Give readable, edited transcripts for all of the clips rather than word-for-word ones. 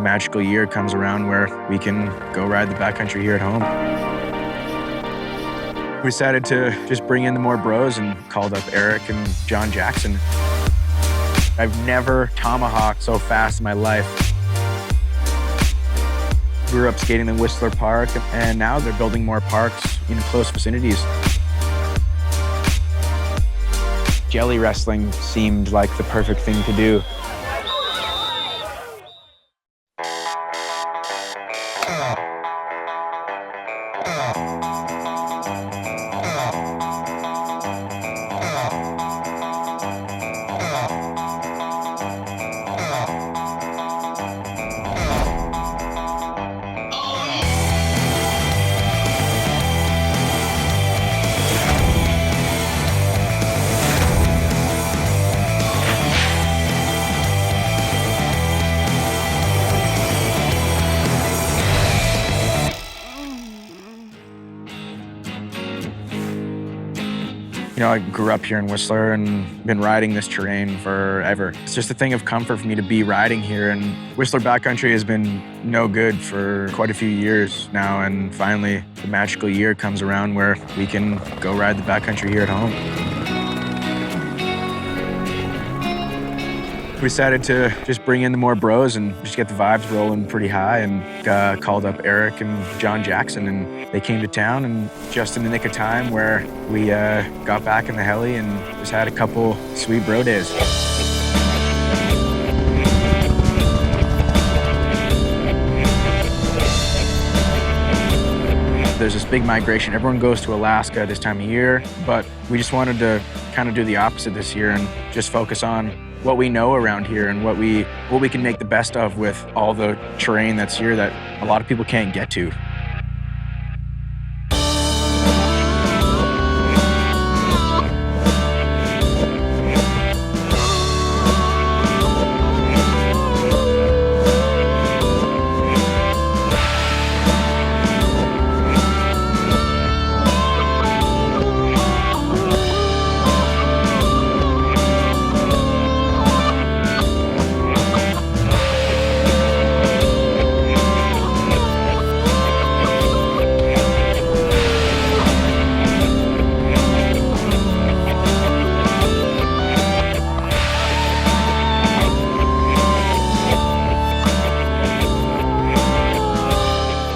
magical year comes around where we can go ride the backcountry here at home. We decided to just bring in the more bros and called up Eric and John Jackson. I've never tomahawked so fast in my life. Grew up skating in Whistler Park, and now they're building more parks in close vicinities. Jelly wrestling seemed like the perfect thing to do. You know, I grew up here in Whistler and been riding this terrain forever. It's just a thing of comfort for me to be riding here, and Whistler backcountry has been no good for quite a few years now, and finally the magical year comes around where we can go ride the backcountry here at home. We decided to just bring in the more bros and just get the vibes rolling pretty high, and called up Eric and John Jackson, and they came to town, and just in the nick of time where we got back in the heli and just had a couple sweet bro days. There's this big migration. Everyone goes to Alaska this time of year, but we just wanted to kind of do the opposite this year and just focus on what we know around here and what we can make the best of with all the terrain that's here that a lot of people can't get to.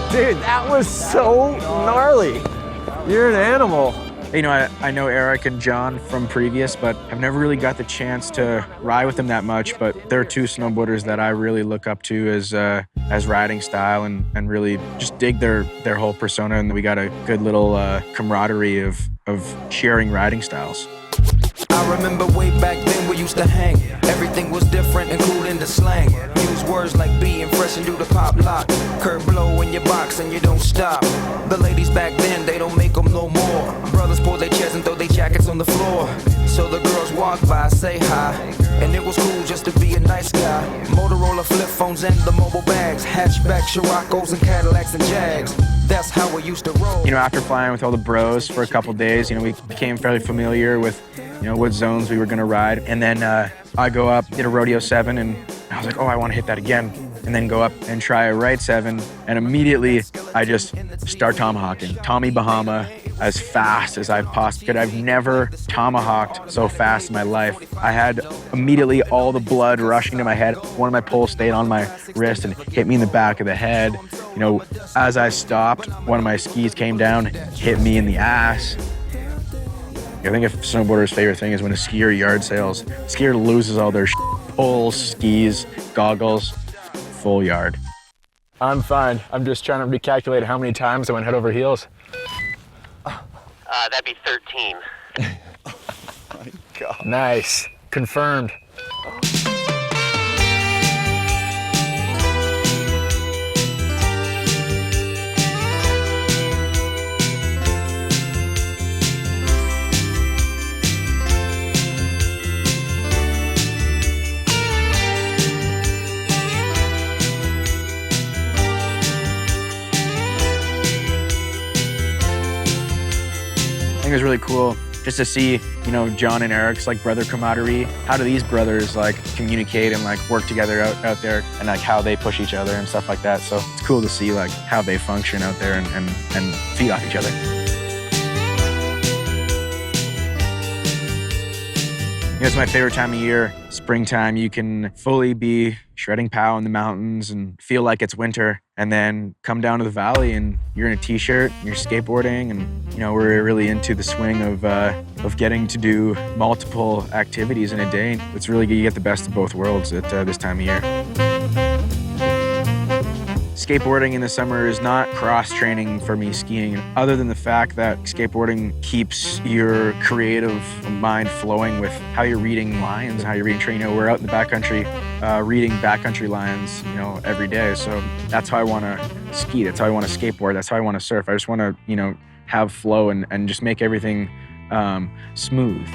Dude, that was so gnarly. You're an animal. You know, I know Eric and John from previous, but I've never really got the chance to ride with them that much. But they're two snowboarders that I really look up to as riding style, and really just dig their whole persona. And we got a good little camaraderie of sharing riding styles. I remember way back then we used to hang. Everything was different and cool in the slang. Use words like being fresh and do the pop lock. Curb blow in your box and you don't stop. The ladies back then, they don't make them no more. Brothers pull their chairs and throw their jackets on the floor. So the girls walk by, say hi. And it was cool just to be a nice guy. Motorola flip phones and the mobile bags. Hatchback, Scirocco's and Cadillacs and Jags. That's how we used to roll. You know, after flying with all the bros for a couple days, you know, we became fairly familiar with, you know, what zones we were gonna ride. And then I go up, did a rodeo 7, and I was like, oh, I wanna hit that again. And then go up and try a right 7, and immediately I just start tomahawking. Tommy Bahama as fast as I possibly could. I've never tomahawked so fast in my life. I had immediately all the blood rushing to my head. One of my poles stayed on my wrist and hit me in the back of the head. You know, as I stopped, one of my skis came down, hit me in the ass. I think a snowboarder's favorite thing is when a skier yard sales. Skier loses all their poles, skis, goggles, full yard. I'm fine. I'm just trying to recalculate how many times I went head over heels. That'd be 13. Oh my God. Nice. Confirmed. I think it was really cool just to see, you know, John and Eric's like brother camaraderie. How do these brothers like communicate and like work together out there, and like how they push each other and stuff like that. So it's cool to see like how they function out there and feed off each other. You know, it's my favorite time of year, springtime. You can fully be shredding pow in the mountains and feel like it's winter, and then come down to the valley and you're in a t-shirt, you're skateboarding, and you know, we're really into the swing of getting to do multiple activities in a day. It's really good. You get the best of both worlds at this time of year. Skateboarding in the summer is not cross-training for me skiing, other than the fact that skateboarding keeps your creative mind flowing with how you're reading lines, how you're reading terrain. You know, we're out in the backcountry reading backcountry lines, you know, every day. So that's how I want to ski. That's how I want to skateboard. That's how I want to surf. I just want to, you know, have flow and just make everything smooth.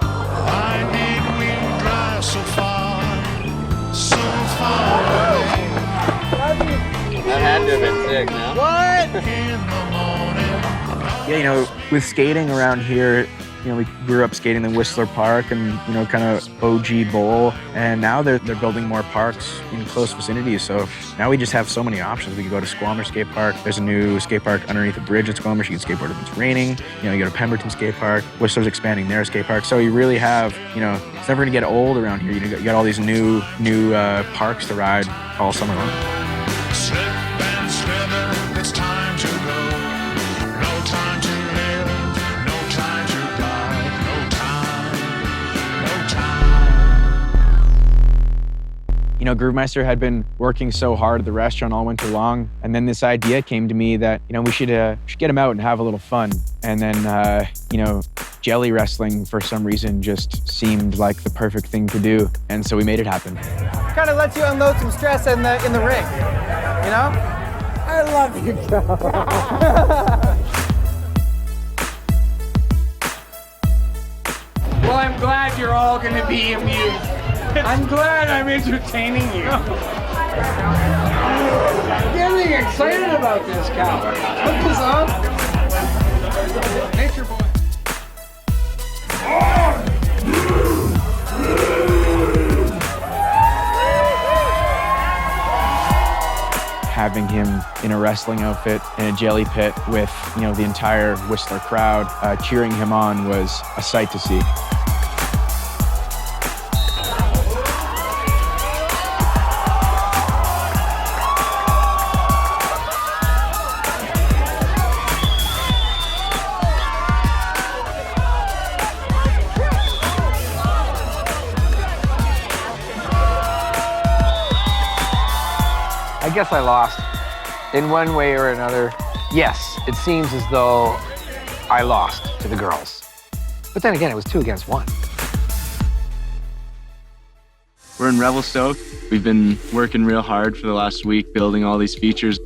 I need wind dry so far, so far away. That had to have been sick, man. What? Yeah, you know, with skating around here, you know, we grew up skating in Whistler Park and, you know, kind of OG Bowl. And now they're building more parks in close vicinity. So now we just have so many options. We can go to Squamish Skate Park. There's a new skate park underneath the bridge at Squamish. You can skateboard if it's raining. You know, you go to Pemberton Skate Park. Whistler's expanding their skate park. So you really have, you know, it's never gonna get old around here. You got all these new parks to ride all summer long. Slip and slither, it's time to go. No time to live, no time to die. No time, no time. You know, Groovemeister had been working so hard at the restaurant all winter long, and then this idea came to me that, you know, we should get him out and have a little fun. And then, you know, jelly wrestling for some reason just seemed like the perfect thing to do, and so we made it happen. Kind of lets you unload some stress in the ring, you know? I love you, Well, I'm glad you're all going to be amused. I'm glad I'm entertaining you. I'm getting excited about this, Cal. Put this on. Nature boy. Having him in a wrestling outfit in a jelly pit with, you know, the entire Whistler crowd cheering him on was a sight to see. I guess I lost in one way or another. Yes, it seems as though I lost to the girls. But then again, it was 2 against 1. We're in Revelstoke. We've been working real hard for the last week, building all these features.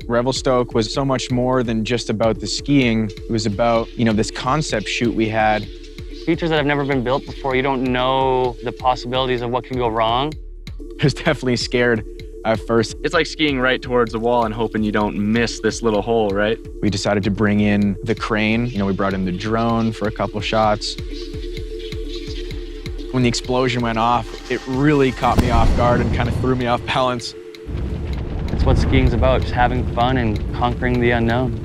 Revelstoke was so much more than just about the skiing. It was about, you know, this concept shoot we had. Features that have never been built before, you don't know the possibilities of what can go wrong. I was definitely scared at first. It's like skiing right towards the wall and hoping you don't miss this little hole, right? We decided to bring in the crane. You know, we brought in the drone for a couple shots. When the explosion went off, it really caught me off guard and kind of threw me off balance. It's what skiing's about, just having fun and conquering the unknown.